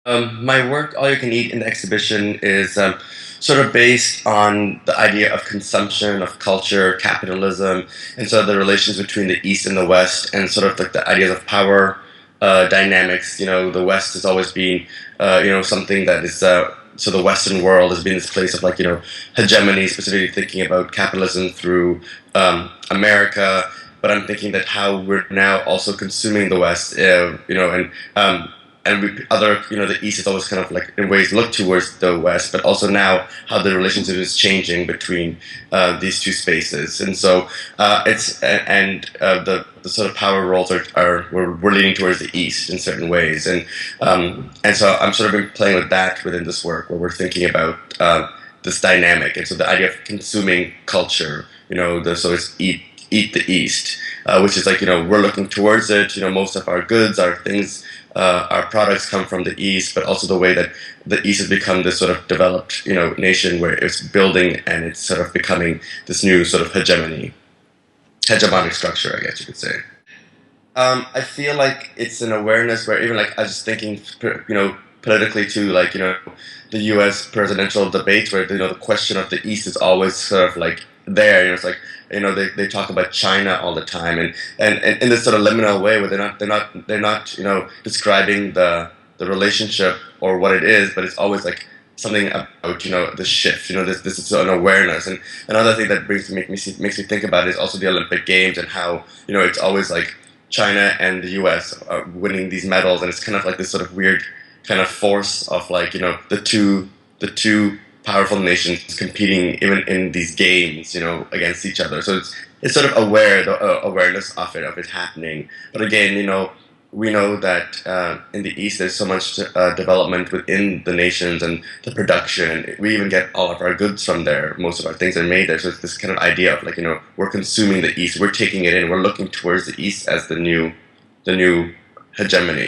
My work, All You Can Eat, in the exhibition is sort of based on the idea of consumption, of culture, capitalism, and sort of the relations between the East and the West, and sort of like the ideas of power dynamics. You know, the West has always been, something that is. So the Western world has been this place of hegemony, specifically thinking about capitalism through America. But I'm thinking that how we're now also consuming the West, and the East is always kind of like in ways look towards the West, but also now how the relationship is changing between these two spaces, and so the sort of power roles we're leaning towards the East in certain ways, and so I'm sort of been playing with that within this work, where we're thinking about this dynamic, and so the idea of consuming culture, so it's eat the East, which is we're looking towards it. Most of our goods, our things, our products come from the East, but also the way that the East has become this sort of developed, nation where it's building and it's sort of becoming this new sort of hegemonic structure, I guess you could say. I feel like it's an awareness where even I was just thinking, politically too, the U.S. presidential debate, where the question of the East is always sort of there. It's they talk about China all the time, and in this sort of liminal way where they're not describing the relationship or what it is, but it's always something about the shift. This is an awareness. And another thing that makes me think about it is also the Olympic Games, and how it's always China and the U.S. are winning these medals, and it's kind of this sort of weird kind of force of the two powerful nations competing even in these games, against each other. So it's sort of awareness of it happening. But again, we know that in the East there's so much development within the nations and the production. We even get all of our goods from there. Most of our things are made there. So it's this kind of idea of we're consuming the East, we're taking it in, we're looking towards the East as the new hegemony.